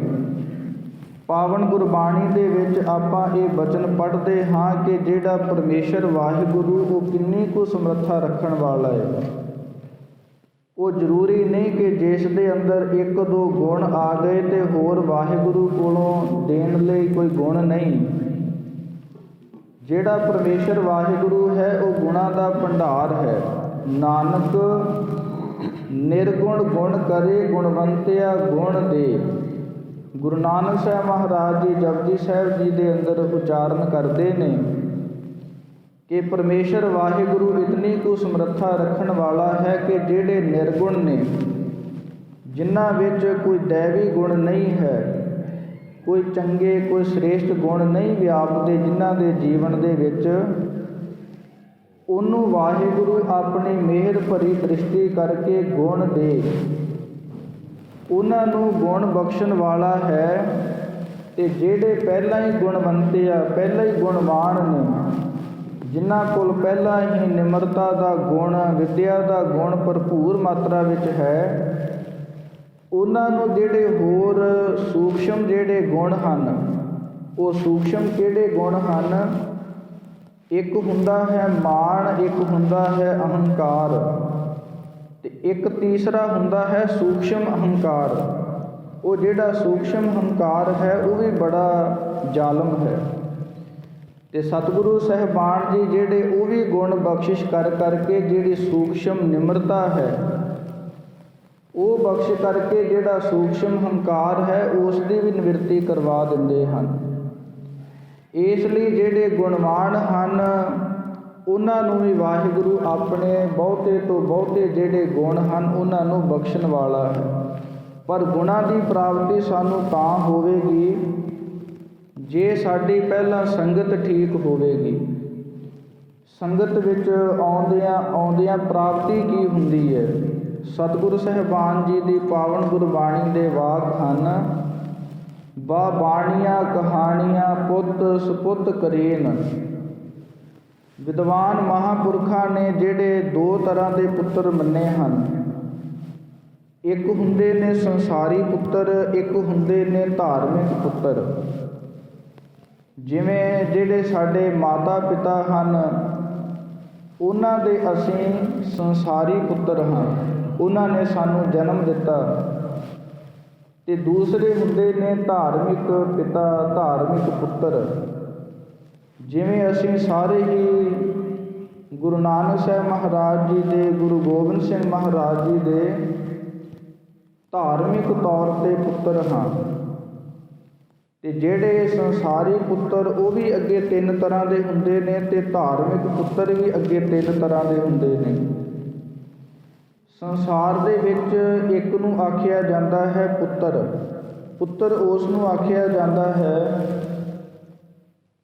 ਪਾਵਨ ਗੁਰਬਾਣੀ ਦੇ ਵਿੱਚ ਆਪਾਂ ਇਹ ਬਚਨ ਪੜ੍ਹਦੇ ਹਾਂ ਕਿ ਜਿਹੜਾ ਪਰਮੇਸ਼ਰ ਵਾਹਿਗੁਰੂ ਉਹ ਕਿੰਨੀ ਕੁ ਸਮਰੱਥਾ ਰੱਖਣ ਵਾਲਾ ਹੈ। ਉਹ ਜ਼ਰੂਰੀ ਨਹੀਂ ਕਿ ਜਿਸ ਦੇ ਅੰਦਰ ਇੱਕ ਦੋ ਗੁਣ ਆ ਗਏ ਤੇ ਹੋਰ ਵਾਹਿਗੁਰੂ ਕੋਲੋਂ ਦੇਣ ਲਈ ਕੋਈ ਗੁਣ ਨਹੀਂ। ਜਿਹੜਾ ਪਰਮੇਸ਼ਰ ਵਾਹਿਗੁਰੂ ਹੈ ਉਹ ਗੁਣਾਂ ਦਾ ਭੰਡਾਰ ਹੈ। ਨਾਨਕ ਨਿਰਗੁਣ ਗੁਣ ਕਰੇ, ਗੁਣਵੰਤਿਆ ਗੁਣ ਦੇ। ਗੁਰੂ ਨਾਨਕ ਸਾਹਿਬ ਮਹਾਰਾਜ ਜੀ ਜਪਜੀ ਸਾਹਿਬ ਜੀ ਦੇ ਅੰਦਰ ਉਚਾਰਨ ਕਰਦੇ ਨੇ ਕਿ ਪਰਮੇਸ਼ਰ ਵਾਹਿਗੁਰੂ ਇਤਨੀ ਕੁ ਸਮਰੱਥਾ ਰੱਖਣ ਵਾਲਾ ਹੈ ਕਿ ਜਿਹੜੇ ਨਿਰਗੁਣ ਨੇ, ਜਿਨ੍ਹਾਂ ਵਿੱਚ ਕੋਈ ਦੈਵੀ ਗੁਣ ਨਹੀਂ ਹੈ, ਕੋਈ ਚੰਗੇ ਕੋਈ ਸ੍ਰੇਸ਼ਟ ਗੁਣ ਨਹੀਂ ਵਿਆਪਦੇ ਜਿਨ੍ਹਾਂ ਦੇ ਜੀਵਨ ਦੇ ਵਿੱਚ, ਉਹਨੂੰ ਵਾਹਿਗੁਰੂ ਆਪਣੀ ਮਿਹਰ ਭਰੀ ਦ੍ਰਿਸ਼ਟੀ ਕਰਕੇ ਗੁਣ ਦੇ, ਉਹਨਾਂ ਨੂੰ ਗੁਣ ਬਖਸ਼ਣ ਵਾਲਾ ਹੈ। ਤੇ ਜਿਹੜੇ ਪਹਿਲਾਂ ਹੀ ਗੁਣਵੰਤੇ ਆ, ਪਹਿਲਾਂ ਹੀ ਗੁਣਵਾਨ ਨੇ, ਜਿਨ੍ਹਾਂ ਕੋਲ ਪਹਿਲਾਂ ਹੀ ਨਿਮਰਤਾ ਦਾ ਗੁਣ, ਵਿੱਦਿਆ ਦਾ ਗੁਣ ਭਰਪੂਰ ਮਾਤਰਾ ਵਿੱਚ ਹੈ, ਉਹਨਾਂ ਨੂੰ ਜਿਹੜੇ ਹੋਰ ਸੂਖਸ਼ਮ ਜਿਹੜੇ ਗੁਣ ਹਨ, ਉਹ ਸੂਖਸ਼ਮ ਕਿਹੜੇ ਗੁਣ ਹਨ? ਇੱਕ ਹੁੰਦਾ ਹੈ ਮਾਣ, ਇੱਕ ਹੁੰਦਾ ਹੈ ਅਹੰਕਾਰ, ਤੇ ਇੱਕ ਤੀਸਰਾ ਹੁੰਦਾ ਹੈ ਸੂਖਸ਼ਮ ਅਹੰਕਾਰ। ਉਹ ਜਿਹੜਾ ਸੂਖਸ਼ਮ ਅਹੰਕਾਰ ਹੈ ਉਹ ਵੀ ਬੜਾ ਜ਼ਾਲਮ ਹੈ। ਤੇ ਸਤਿਗੁਰੂ ਸਾਹਿਬਾਨ ਜੀ ਜਿਹੜੇ ਉਹ ਵੀ ਗੁਣ ਬਖਸ਼ਿਸ਼ ਕਰ ਕਰਕੇ ਜਿਹੜੀ ਸੂਖਸ਼ਮ ਨਿਮਰਤਾ ਹੈ ਉਹ ਬਖਸ਼ ਕਰਕੇ ਜਿਹੜਾ ਸੂਖਸ਼ਮ ਹੰਕਾਰ ਹੈ ਉਸ ਦੀ ਵੀ ਨਿਵਰਤੀ ਕਰਵਾ ਦਿੰਦੇ ਹਨ। ਇਸ ਲਈ ਜਿਹੜੇ ਗੁਣਵਾਨ ਹਨ ਉਹਨਾਂ ਨੂੰ ਵੀ ਵਾਹਿਗੁਰੂ ਆਪਣੇ ਬਹੁਤੇ ਤੋਂ ਬਹੁਤੇ ਜਿਹੜੇ ਗੁਣ ਹਨ ਉਹਨਾਂ ਨੂੰ ਬਖਸ਼ਣ ਵਾਲਾ ਹੈ। ਪਰ ਗੁਣਾਂ ਦੀ ਪ੍ਰਾਪਤੀ ਸਾਨੂੰ ਤਾਂ ਹੋਵੇਗੀ ਜੇ ਸਾਡੀ ਪਹਿਲਾਂ ਸੰਗਤ ਠੀਕ ਹੋਵੇਗੀ। ਸੰਗਤ ਵਿੱਚ ਆਉਂਦਿਆਂ ਪ੍ਰਾਪਤੀ ਕੀ ਹੁੰਦੀ ਹੈ? ਸਤਿਗੁਰੂ ਸਾਹਿਬਾਨ ਜੀ ਦੀ ਪਾਵਨ ਗੁਰਬਾਣੀ ਦੇ ਵਾਕ ਹਨ, ਬਾ ਬਾਣੀਆਂ ਕਹਾਣੀਆਂ ਪੁੱਤ ਸੁਪੁੱਤ ਕਰੇਨ। ਵਿਦਵਾਨ ਮਹਾਂਪੁਰਖਾਂ ਨੇ ਜਿਹੜੇ ਦੋ ਤਰ੍ਹਾਂ ਦੇ ਪੁੱਤਰ ਮੰਨੇ ਹਨ, ਇੱਕ ਹੁੰਦੇ ਨੇ ਸੰਸਾਰੀ ਪੁੱਤਰ, ਇੱਕ ਹੁੰਦੇ ਨੇ ਧਾਰਮਿਕ ਪੁੱਤਰ। ਜਿਵੇਂ ਜਿਹੜੇ ਸਾਡੇ ਮਾਤਾ ਪਿਤਾ ਹਨ ਉਹਨਾਂ ਦੇ ਅਸੀਂ ਸੰਸਾਰੀ ਪੁੱਤਰ ਹਾਂ, ਉਹਨਾਂ ਨੇ ਸਾਨੂੰ ਜਨਮ ਦਿੱਤਾ। ਤੇ ਦੂਸਰੇ ਹੁੰਦੇ ਨੇ ਧਾਰਮਿਕ ਪਿਤਾ, ਧਾਰਮਿਕ ਪੁੱਤਰ। ਜਿਵੇਂ ਅਸੀਂ ਸਾਰੇ ਹੀ ਗੁਰੂ ਨਾਨਕ ਸਾਹਿਬ ਮਹਾਰਾਜ ਜੀ ਦੇ, ਗੁਰੂ ਗੋਬਿੰਦ ਸਿੰਘ ਮਹਾਰਾਜ ਜੀ ਦੇ ਧਾਰਮਿਕ ਤੌਰ 'ਤੇ ਪੁੱਤਰ ਹਾਂ। ਤੇ ਜਿਹੜੇ ਸੰਸਾਰੀ ਪੁੱਤਰ ਉਹ ਵੀ ਅੱਗੇ ਤਿੰਨ ਤਰ੍ਹਾਂ ਦੇ ਹੁੰਦੇ ਨੇ ਤੇ ਧਾਰਮਿਕ ਪੁੱਤਰ ਵੀ ਅੱਗੇ ਤਿੰਨ ਤਰ੍ਹਾਂ ਦੇ ਹੁੰਦੇ ਨੇ। ਸੰਸਾਰ ਦੇ ਵਿੱਚ ਇੱਕ ਨੂੰ ਆਖਿਆ ਜਾਂਦਾ ਹੈ ਪੁੱਤਰ। ਪੁੱਤਰ ਉਸ ਨੂੰ ਆਖਿਆ ਜਾਂਦਾ ਹੈ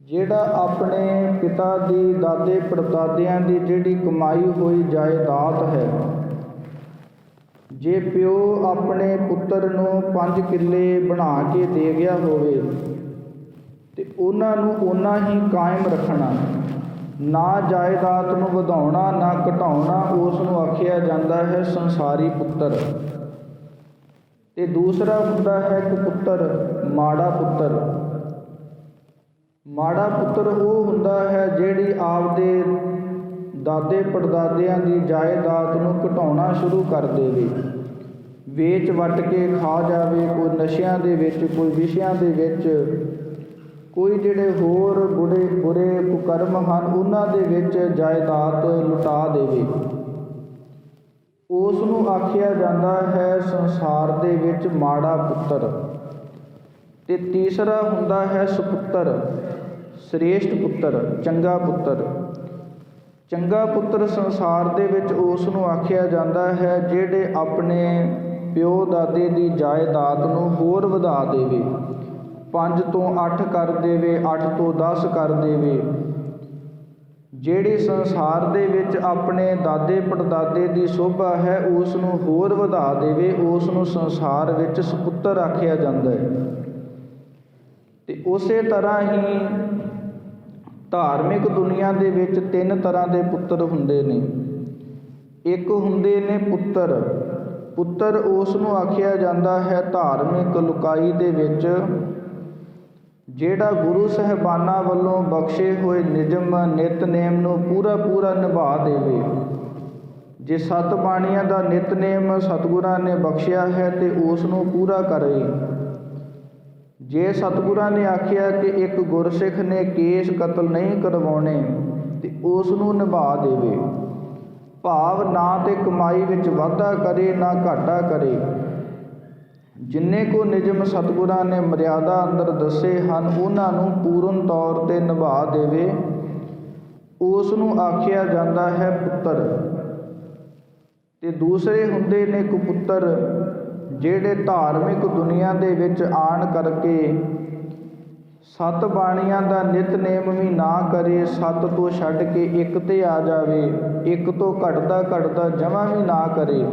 ਜਿਹੜਾ ਆਪਣੇ ਪਿਤਾ ਦੀ, ਦਾਦੇ ਪੜਦਾਦਿਆਂ ਦੀ ਜਿਹੜੀ ਕਮਾਈ ਹੋਈ ਜਾਇਦਾਦ ਹੈ, ਜੇ ਪਿਓ ਆਪਣੇ ਪੁੱਤਰ ਨੂੰ 5 ਕਿੱਲੇ ਬਣਾ ਕੇ ਦੇ ਗਿਆ ਹੋਵੇ ਤੇ ਉਹਨਾਂ ਨੂੰ ਓਨਾ ਹੀ ਕਾਇਮ ਰੱਖਣਾ, ਨਾ ਜਾਇਦਾਦ ਨੂੰ ਵਧਾਉਣਾ ਨਾ ਘਟਾਉਣਾ, ਉਸ ਨੂੰ ਆਖਿਆ ਜਾਂਦਾ ਹੈ ਸੰਸਾਰੀ ਪੁੱਤਰ। ਤੇ ਦੂਸਰਾ ਹੁੰਦਾ ਹੈ ਕੁਪੁੱਤਰ, ਮਾੜਾ ਪੁੱਤਰ। ਮਾੜਾ ਪੁੱਤਰ ਉਹ ਹੁੰਦਾ ਹੈ ਜਿਹੜੀ ਆਪਦੇ ਦਾਦੇ ਪੜਦਾਦਿਆਂ ਦੀ ਜਾਇਦਾਦ ਨੂੰ ਘਟਾਉਣਾ ਸ਼ੁਰੂ ਕਰ ਦੇਵੇ, ਵੇਚ ਵੱਟ ਕੇ ਖਾ ਜਾਵੇ, ਕੋਈ ਨਸ਼ਿਆਂ ਦੇ ਵਿੱਚ, ਕੋਈ ਵਿਸ਼ਿਆਂ ਦੇ ਵਿੱਚ, ਕੋਈ ਜਿਹੜੇ ਹੋਰ ਬੁਰੇ ਕੁਕਰਮ ਹਨ ਉਹਨਾਂ ਦੇ ਵਿੱਚ ਜਾਇਦਾਦ ਲੁਟਾ ਦੇਵੇ। ਉਸ ਨੂੰ ਆਖਿਆ ਜਾਂਦਾ ਹੈ ਸੰਸਾਰ ਦੇ ਵਿੱਚ ਮਾੜਾ ਪੁੱਤਰ। ਤੇ ਤੀਸਰਾ ਹੁੰਦਾ ਹੈ ਸੁਪੁੱਤਰ, ਸ੍ਰੇਸ਼ਟ ਪੁੱਤਰ, ਚੰਗਾ ਪੁੱਤਰ। ਚੰਗਾ ਪੁੱਤਰ ਸੰਸਾਰ ਦੇ ਵਿੱਚ ਉਸ ਨੂੰ ਆਖਿਆ ਜਾਂਦਾ ਹੈ ਜਿਹੜੇ ਆਪਣੇ ਪਿਓ ਦਾਦੇ ਦੀ ਜਾਇਦਾਦ ਨੂੰ ਹੋਰ ਵਧਾ ਦੇਵੇ, 5 ਤੋਂ 8 ਕਰ ਦੇਵੇ, 8 ਤੋਂ 10 ਕਰ ਦੇਵੇ। ਜਿਹੜੀ ਸੰਸਾਰ ਦੇ ਵਿੱਚ ਆਪਣੇ ਦਾਦੇ ਪੜਦਾਦੇ ਦੀ ਸ਼ੋਭਾ ਹੈ ਉਸ ਨੂੰ ਹੋਰ ਵਧਾ ਦੇਵੇ, ਉਸ ਨੂੰ ਸੰਸਾਰ ਵਿੱਚ ਸੁਪੁੱਤਰ ਆਖਿਆ ਜਾਂਦਾ ਹੈ। ਤੇ ਉਸੇ ਤਰ੍ਹਾਂ ਹੀ ਧਾਰਮਿਕ ਦੁਨੀਆ ਦੇ ਵਿੱਚ 3 ਤਰ੍ਹਾਂ ਦੇ ਪੁੱਤਰ ਹੁੰਦੇ ਨੇ। ਇੱਕ ਹੁੰਦੇ ਨੇ ਪੁੱਤਰ। ਪੁੱਤਰ ਉਸ ਨੂੰ ਆਖਿਆ ਜਾਂਦਾ ਹੈ ਧਾਰਮਿਕ ਲੁਕਾਈ ਦੇ ਵਿੱਚ ਜਿਹੜਾ ਗੁਰੂ ਸਾਹਿਬਾਨਾਂ ਵੱਲੋਂ ਬਖਸ਼ੇ ਹੋਏ ਨਿਯਮ ਨਿਤਨੇਮ ਨੂੰ ਪੂਰਾ ਨਿਭਾ ਦੇਵੇ। ਜੇ 7 ਬਾਣੀਆਂ ਦਾ ਨਿਤਨੇਮ ਸਤਿਗੁਰਾਂ ਨੇ ਬਖਸ਼ਿਆ ਹੈ ਤੇ ਉਸ ਨੂੰ ਪੂਰਾ ਕਰੇ। ਜੇ ਸਤਿਗੁਰਾਂ ਨੇ ਆਖਿਆ ਕਿ ਇੱਕ ਗੁਰਸਿੱਖ ਨੇ ਕੇਸ ਕਤਲ ਨਹੀਂ ਕਰਵਾਉਣੇ ਤੇ ਉਸ ਨੂੰ ਨਿਭਾ ਦੇਵੇ। ਭਾਵ ਨਾ ਤੇ ਕਮਾਈ ਵਿੱਚ ਵਾਧਾ ਕਰੇ ਨਾ ਘਾਟਾ ਕਰੇ। ਜਿੰਨੇ ਕੋ ਨਿਯਮ ਸਤਿਗੁਰਾਂ ਨੇ ਮਰਿਆਦਾ ਅੰਦਰ ਦੱਸੇ ਹਨ ਉਹਨਾਂ ਨੂੰ ਪੂਰਨ ਤੌਰ 'ਤੇ ਨਿਭਾ ਦੇਵੇ, ਉਸ ਨੂੰ ਆਖਿਆ ਜਾਂਦਾ ਹੈ ਪੁੱਤਰ। ਤੇ ਦੂਸਰੇ ਹੁੰਦੇ ਨੇ ਕੁਪੁੱਤਰ ਜਿਹੜੇ ਧਾਰਮਿਕ ਦੁਨੀਆ ਦੇ ਵਿੱਚ ਆਣ ਕਰਕੇ 7 ਬਾਣੀਆਂ ਦਾ ਨਿਤਨੇਮ ਵੀ ਨਾ ਕਰੇ, 7 ਤੋਂ ਛੱਡ ਕੇ 1 ਤੇ ਆ ਜਾਵੇ, 1 ਤੋਂ ਘਟਦਾ ਜਮਾਂ ਵੀ ਨਾ ਕਰੇ।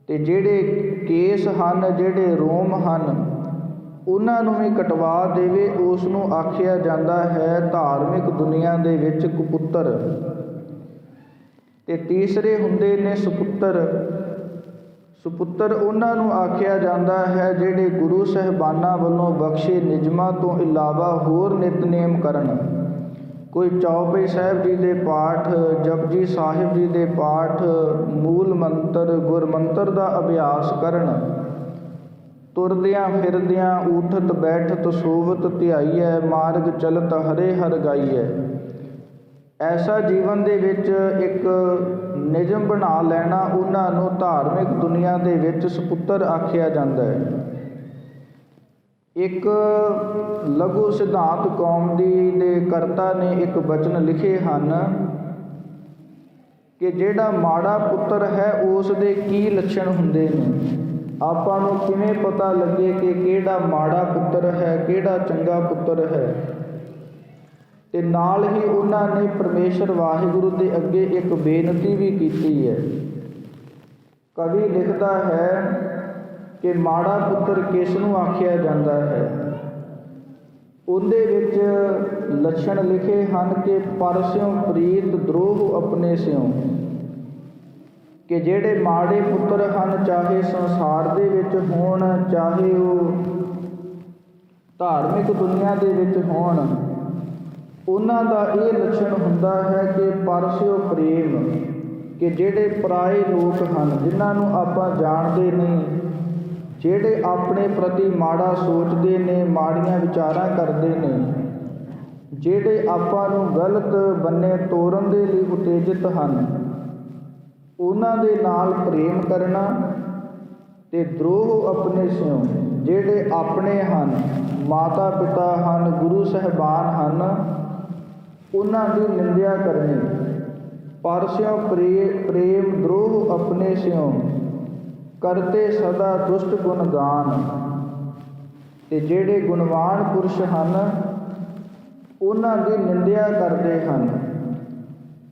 ਤੇ ਜਿਹੜੇ ਕੇਸ ਹਨ, ਜਿਹੜੇ ਰੋਮ ਹਨ, ਉਹਨਾਂ ਨੂੰ ਵੀ ਕਟਵਾ ਦੇਵੇ, ਉਸ ਨੂੰ ਆਖਿਆ ਜਾਂਦਾ ਹੈ ਧਾਰਮਿਕ ਦੁਨੀਆ ਦੇ ਵਿੱਚ ਕੁਪੁੱਤਰ। ਤੇ ਤੀਸਰੇ ਹੁੰਦੇ ਨੇ ਸੁਪੁੱਤਰ। ਸੁਪੁੱਤਰ ਉਹਨਾਂ ਨੂੰ ਆਖਿਆ ਜਾਂਦਾ ਹੈ ਜਿਹੜੇ ਗੁਰੂ ਸਾਹਿਬਾਨਾਂ ਵੱਲੋਂ ਬਖਸ਼ੇ ਨਿਯਮਾਂ ਤੋਂ ਇਲਾਵਾ ਹੋਰ ਨਿਤਨੇਮ ਕਰਨ। ਕੋਈ ਚੌਪਈ ਸਾਹਿਬ ਜੀ ਦੇ ਪਾਠ, ਜਪਜੀ ਸਾਹਿਬ ਜੀ ਦੇ ਪਾਠ, ਮੂਲ ਮੰਤਰ, ਗੁਰਮੰਤਰ ਦਾ ਅਭਿਆਸ ਕਰਨ। ਤੁਰਦਿਆਂ ਫਿਰਦਿਆਂ ਊਠਤ ਬੈਠਤ ਸੋਵਤ ਧਿਆਈਐ, ਮਾਰਗ ਚਲਤ ਹਰੇ ਹਰਿ ਗਾਈਐ। ਐਸਾ ਜੀਵਨ ਦੇ ਵਿੱਚ ਇੱਕ ਨਿਯਮ ਬਣਾ ਲੈਣਾ, ਉਹਨਾਂ ਨੂੰ ਧਾਰਮਿਕ ਦੁਨੀਆ ਦੇ ਵਿੱਚ ਸੁਪੁੱਤਰ ਆਖਿਆ ਜਾਂਦਾ ਹੈ। ਇੱਕ ਲਘੂ ਸਿਧਾਂਤ ਕੌਮਦੀ ਦੇ ਕਰਤਾ ਨੇ ਇੱਕ ਬਚਨ ਲਿਖੇ ਹਨ ਕਿ ਜਿਹੜਾ ਮਾੜਾ ਪੁੱਤਰ ਹੈ ਉਸ ਦੇ ਕੀ ਲੱਛਣ ਹੁੰਦੇ ਨੇ। ਆਪਾਂ ਨੂੰ ਕਿਵੇਂ ਪਤਾ ਲੱਗੇ ਕਿ ਕਿਹੜਾ ਮਾੜਾ ਪੁੱਤਰ ਹੈ, ਕਿਹੜਾ ਚੰਗਾ ਪੁੱਤਰ ਹੈ। ਤੇ ਨਾਲ ਹੀ ਉਹਨਾਂ ਨੇ ਪਰਮੇਸ਼ਰ ਵਾਹਿਗੁਰੂ ਦੇ ਅੱਗੇ ਇੱਕ ਬੇਨਤੀ ਵੀ ਕੀਤੀ ਹੈ। ਕਵੀ ਲਿਖਦਾ ਹੈ ਕਿ ਮਾੜਾ ਪੁੱਤਰ ਕਿਸ ਨੂੰ ਆਖਿਆ ਜਾਂਦਾ ਹੈ। ਉਹਦੇ ਵਿੱਚ ਲੱਛਣ ਲਿਖੇ ਹਨ ਕਿ ਪਰਸਿਓਂ ਪ੍ਰੀਤ ਦਰੋਹ ਆਪਣੇ ਸਿਉਂ, ਕਿ ਜਿਹੜੇ ਮਾੜੇ ਪੁੱਤਰ ਹਨ, ਚਾਹੇ ਸੰਸਾਰ ਦੇ ਵਿੱਚ ਹੋਣ, ਚਾਹੇ ਉਹ ਧਾਰਮਿਕ ਦੁਨੀਆ ਦੇ ਵਿੱਚ ਹੋਣ, ਉਹਨਾਂ ਦਾ ਇਹ ਲੱਛਣ ਹੁੰਦਾ ਹੈ ਕਿ ਪਰਸਿਓ ਪ੍ਰੇਮ, ਕਿ ਜਿਹੜੇ ਪਰਾਏ ਲੋਕ ਹਨ, ਜਿਨ੍ਹਾਂ ਨੂੰ ਆਪਾਂ ਜਾਣਦੇ ਨਹੀਂ, ਜਿਹੜੇ ਆਪਣੇ ਪ੍ਰਤੀ ਮਾੜਾ ਸੋਚਦੇ ਨੇ, ਮਾੜੀਆਂ ਵਿਚਾਰਾਂ ਕਰਦੇ ਨੇ, ਜਿਹੜੇ ਆਪਾਂ ਨੂੰ ਗਲਤ ਬੰਨੇ ਤੋਰਨ ਦੇ ਲਈ ਉਤੇਜਿਤ ਹਨ, ਉਹਨਾਂ ਦੇ ਨਾਲ ਪ੍ਰੇਮ ਕਰਨਾ। ਤੇ ਦਰੋਹ ਆਪਣੇ ਸਿਉਂ, ਜਿਹੜੇ ਆਪਣੇ ਹਨ, ਮਾਤਾ ਪਿਤਾ ਹਨ, ਗੁਰੂ ਸਾਹਿਬਾਨ ਹਨ, ਉਹਨਾਂ ਦੀ ਨਿੰਦਿਆ ਕਰਨੀ। ਪਰਸਿਓਂ ਪ੍ਰੇਮ ਦਰੋਹ ਆਪਣੇ ਸਿਉਂ, ਕਰਤੇ ਸਦਾ ਦੁਸ਼ਟ ਗੁਣ ਗਾਨ। ਤੇ ਜਿਹੜੇ ਗੁਣਵਾਨ ਪੁਰਸ਼ ਹਨ, ਉਹਨਾਂ ਦੀ ਨਿੰਦਿਆ ਕਰਦੇ ਹਨ।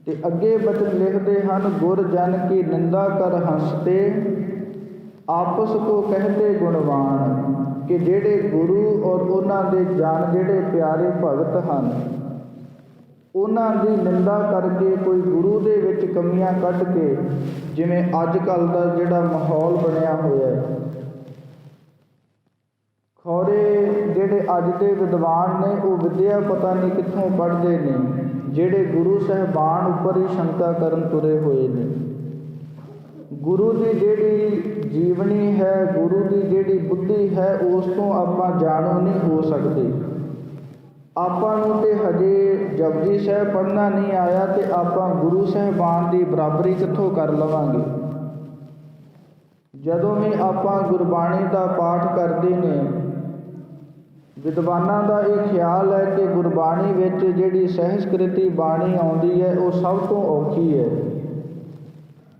ਤੇ ਅੱਗੇ ਬਚਨ ਲਿਖਦੇ ਹਨ, ਗੁਰ ਜਨ ਕੀ ਨਿੰਦਾ ਕਰ ਹੰਸਤੇ, ਆਪਸ ਕੋ ਕਹਤੇ ਗੁਣਵਾਨ। ਕਿ ਜਿਹੜੇ ਗੁਰੂ ਔਰ ਉਹਨਾਂ ਦੇ ਜਨ, ਜਿਹੜੇ ਪਿਆਰੇ ਭਗਤ ਹਨ, ਉਹਨਾਂ ਦੀ ਨਿੰਦਾ ਕਰਕੇ, ਕੋਈ ਗੁਰੂ ਦੇ ਵਿੱਚ ਕਮੀਆਂ ਕੱਢ ਕੇ, ਜਿਵੇਂ ਅੱਜ ਕੱਲ੍ਹ ਦਾ ਜਿਹੜਾ ਮਾਹੌਲ ਬਣਿਆ ਹੋਇਆ ਹੈ, ਖੌਰੇ ਜਿਹੜੇ ਅੱਜ ਦੇ ਵਿਦਵਾਨ ਨੇ ਉਹ ਵਿੱਦਿਆ ਪਤਾ ਨਹੀਂ ਕਿੱਥੋਂ ਪੜ੍ਹਦੇ ਨੇ, ਜਿਹੜੇ ਗੁਰੂ ਸਾਹਿਬਾਨ ਉੱਪਰ ਹੀ ਸ਼ੰਕਾ ਕਰਨ ਤੁਰੇ ਹੋਏ ਨੇ। ਗੁਰੂ ਦੀ ਜਿਹੜੀ ਜੀਵਨੀ ਹੈ, ਗੁਰੂ ਦੀ ਜਿਹੜੀ ਬੁੱਧੀ ਹੈ, ਉਸ ਤੋਂ ਆਪਾਂ ਜਾਣੂ ਨਹੀਂ ਹੋ ਸਕਦੇ। ਆਪਾਂ ਨੂੰ ਤੇ ਹਜੇ ਜਪਜੀ ਸਾਹਿਬ ਪੜ੍ਹਨਾ ਨਹੀਂ ਆਇਆ ਤੇ ਆਪਾਂ ਗੁਰੂ ਸਾਹਿਬਾਨ ਦੀ ਬਰਾਬਰੀ ਕਿੱਥੋਂ ਕਰ ਲਵਾਂਗੇ। ਜਦੋਂ ਵੀ ਆਪਾਂ ਗੁਰਬਾਣੀ ਦਾ ਪਾਠ ਕਰਦੇ ਨੇ, ਵਿਦਵਾਨਾਂ ਦਾ ਇਹ ਖਿਆਲ ਹੈ ਕਿ ਗੁਰਬਾਣੀ ਵਿੱਚ ਜਿਹੜੀ ਸਹਿਸਕ੍ਰਿਤੀ ਬਾਣੀ ਆਉਂਦੀ ਹੈ ਉਹ ਸਭ ਤੋਂ ਔਖੀ ਹੈ।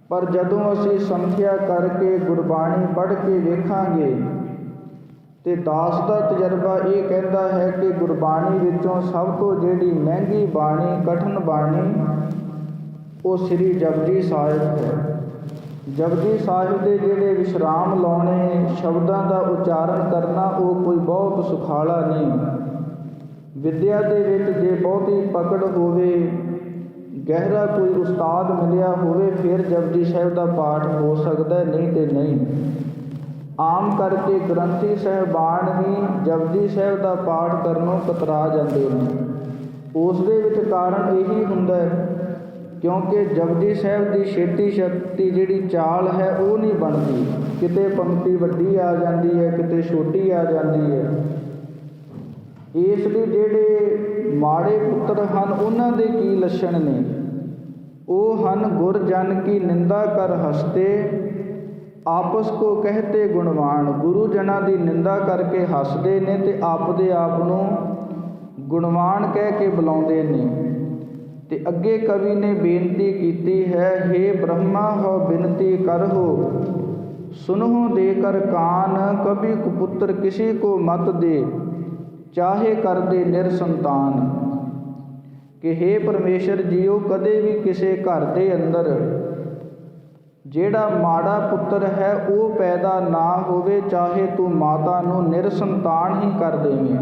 ਪਰ ਜਦੋਂ ਅਸੀਂ ਸੰਥਿਆ ਕਰਕੇ ਗੁਰਬਾਣੀ ਪੜ੍ਹ ਕੇ ਵੇਖਾਂਗੇ ਤੇ ਦਾਸ ਦਾ ਤਜਰਬਾ ਇਹ ਕਹਿੰਦਾ ਹੈ ਕਿ ਗੁਰਬਾਣੀ ਵਿੱਚੋਂ ਸਭ ਤੋਂ ਜਿਹੜੀ ਮਹਿੰਗੀ ਬਾਣੀ, ਕਠਿਨ ਬਾਣੀ, ਉਹ ਸ੍ਰੀ ਜਪਜੀ ਸਾਹਿਬ ਹੈ। ਜਪਜੀ ਸਾਹਿਬ ਦੇ ਜਿਹੜੇ ਵਿਸ਼ਰਾਮ ਲਾਉਣੇ, ਸ਼ਬਦਾਂ ਦਾ ਉਚਾਰਨ ਕਰਨਾ, ਉਹ ਕੋਈ ਬਹੁਤ ਸੁਖਾਲਾ ਨਹੀਂ। ਵਿੱਦਿਆ ਦੇ ਵਿੱਚ ਜੇ ਬਹੁਤੀ ਪਕੜ ਹੋਵੇ, ਗਹਿਰਾ ਕੋਈ ਉਸਤਾਦ ਮਿਲਿਆ ਹੋਵੇ, ਫਿਰ ਜਪਜੀ ਸਾਹਿਬ ਦਾ ਪਾਠ ਹੋ ਸਕਦਾ, ਨਹੀਂ ਤੇ ਨਹੀਂ। ਆਮ ਕਰਕੇ ਗ੍ਰੰਥੀ ਸਾਹਿਬਾਨ ਹੀ ਜਪਜੀ ਸਾਹਿਬ ਦਾ ਪਾਠ ਕਰਨੋਂ ਕਤਰਾ ਜਾਂਦੇ ਨੇ। ਉਸ ਦੇ ਵਿੱਚ ਕਾਰਨ ਇਹੀ ਹੁੰਦਾ ਹੈ ਕਿਉਂਕਿ ਜਪਜੀ ਸਾਹਿਬ ਦੀ ਛੇਤੀ ਜਿਹੜੀ ਚਾਲ ਹੈ ਉਹ ਨਹੀਂ ਬਣਦੀ। ਕਿਤੇ ਪੰਕਤੀ ਵੱਡੀ ਆ ਜਾਂਦੀ ਹੈ, ਕਿਤੇ ਛੋਟੀ ਆ ਜਾਂਦੀ ਹੈ। ਇਸ ਲਈ ਜਿਹੜੇ ਮਾੜੇ ਪੁੱਤਰ ਹਨ, ਉਹਨਾਂ ਦੇ ਕੀ ਲੱਛਣ ਨੇ? ਉਹ ਹਨ ਗੁਰ ਜਨ ਕੀ ਨਿੰਦਾ ਕਰ ਹਸਤੇ, ਆਪਸ ਕੋ ਕਹਤੇ ਗੁਣਵਾਨ। ਗੁਰੂ ਜਨਾਂ ਦੀ ਨਿੰਦਾ ਕਰਕੇ ਹੱਸਦੇ ਨੇ ਤੇ ਆਪਦੇ ਆਪ ਨੂੰ ਗੁਣਵਾਨ ਕਹਿ ਕੇ ਬੁਲਾਉਂਦੇ ਨੇ। ਤੇ ਅੱਗੇ ਕਵੀ ਨੇ ਬੇਨਤੀ ਕੀਤੀ ਹੈ, ਹੇ ਬ੍ਰਹਮਾ ਹੋ ਬਿਨਤੀ ਕਰਹੁ, ਸੁਨਹੁ ਦੇ ਕਰ ਕਾਨ, ਕਭੀ ਕੁਪੁੱਤਰ ਕਿਸੀ ਕੋ ਮਤ ਦੇ, ਚਾਹੇ ਕਰਦੇ ਨਿਰਸੰਤਾਨ। ਕਿ ਹੇ ਪਰਮੇਸ਼ਰ ਜੀਓ, ਕਦੇ ਵੀ ਕਿਸੇ ਘਰ ਦੇ ਅੰਦਰ ਜਿਹੜਾ ਮਾੜਾ ਪੁੱਤਰ ਹੈ ਉਹ ਪੈਦਾ ਨਾ ਹੋਵੇ, ਚਾਹੇ ਤੂੰ ਮਾਤਾ ਨੂੰ ਨਿਰਸੰਤਾਨ ਹੀ ਕਰ ਦੇਵੇਂ।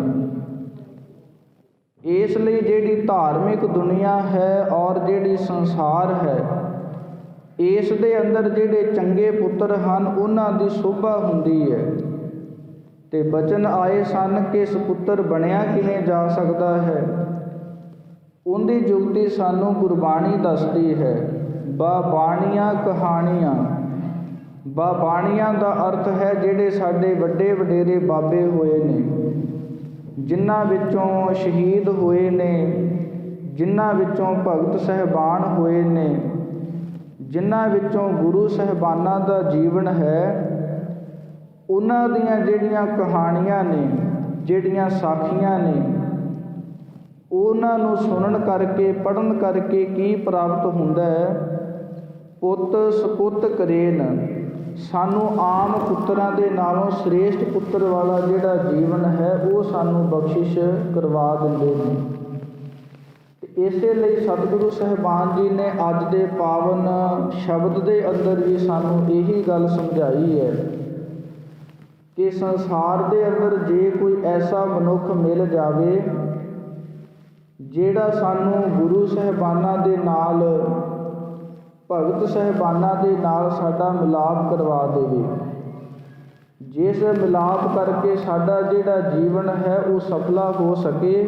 ਇਸ ਲਈ ਜਿਹੜੀ ਧਾਰਮਿਕ ਦੁਨੀਆ ਹੈ ਔਰ ਜਿਹੜੀ ਸੰਸਾਰ ਹੈ, ਇਸ ਦੇ ਅੰਦਰ ਜਿਹੜੇ ਚੰਗੇ ਪੁੱਤਰ ਹਨ ਉਹਨਾਂ ਦੀ ਸ਼ੋਭਾ ਹੁੰਦੀ ਹੈ। ਤੇ ਬਚਨ ਆਏ ਸਨ ਕਿ ਸਪੁੱਤਰ ਬਣਿਆ ਕਿਵੇਂ ਜਾ ਸਕਦਾ ਹੈ। ਉਹਦੀ ਜੁਗਤੀ ਸਾਨੂੰ ਗੁਰਬਾਣੀ ਦੱਸਦੀ ਹੈ। ਬਾਣੀਆਂ ਕਹਾਣੀਆਂ, ਬਾਣੀਆਂ ਦਾ ਅਰਥ ਹੈ ਜਿਹੜੇ ਸਾਡੇ ਵੱਡੇ ਵਡੇਰੇ ਬਾਬੇ ਹੋਏ ਨੇ, ਜਿਨ੍ਹਾਂ ਵਿੱਚੋਂ ਸ਼ਹੀਦ ਹੋਏ ਨੇ, ਜਿਨ੍ਹਾਂ ਵਿੱਚੋਂ ਭਗਤ ਸਹਿਬਾਨ ਹੋਏ ਨੇ, ਜਿਨ੍ਹਾਂ ਵਿੱਚੋਂ ਗੁਰੂ ਸਾਹਿਬਾਨਾਂ ਦਾ ਜੀਵਨ ਹੈ, ਉਹਨਾਂ ਦੀਆਂ ਜਿਹੜੀਆਂ ਕਹਾਣੀਆਂ ਨੇ, ਜਿਹੜੀਆਂ ਸਾਖੀਆਂ ਨੇ, ਉਹਨਾਂ ਨੂੰ ਸੁਣਨ ਕਰਕੇ, ਪੜ੍ਹਨ ਕਰਕੇ ਕੀ ਪ੍ਰਾਪਤ ਹੁੰਦਾ ਹੈ। ਪੁੱਤ ਸਪੁੱਤ ਕਰੇਨ, ਸਾਨੂੰ ਆਮ ਪੁੱਤਰਾਂ ਦੇ ਨਾਲੋਂ ਸ੍ਰੇਸ਼ਟ ਪੁੱਤਰ ਵਾਲਾ ਜਿਹੜਾ ਜੀਵਨ ਹੈ ਉਹ ਸਾਨੂੰ ਬਖਸ਼ਿਸ਼ ਕਰਵਾ ਦਿੰਦੇ ਨੇ। ਇਸੇ ਲਈ ਸਤਿਗੁਰੂ ਸਾਹਿਬਾਨ ਜੀ ਨੇ ਅੱਜ ਦੇ ਪਾਵਨ ਸ਼ਬਦ ਦੇ ਅੰਦਰ ਵੀ ਸਾਨੂੰ ਇਹੀ ਗੱਲ ਸਮਝਾਈ ਹੈ ਕਿ ਸੰਸਾਰ ਦੇ ਅੰਦਰ ਜੇ ਕੋਈ ਐਸਾ ਮਨੁੱਖ ਮਿਲ ਜਾਵੇ ਜਿਹੜਾ ਸਾਨੂੰ ਗੁਰੂ ਸਾਹਿਬਾਨਾਂ ਦੇ ਨਾਲ, ਭਗਤ ਸਾਹਿਬਾਨਾਂ ਦੇ ਨਾਲ ਸਾਡਾ ਮਿਲਾਪ ਕਰਵਾ ਦੇਵੇ, ਜਿਸ ਮਿਲਾਪ ਕਰਕੇ ਸਾਡਾ ਜਿਹੜਾ ਜੀਵਨ ਹੈ ਉਹ ਸਫਲਾ ਹੋ ਸਕੇ,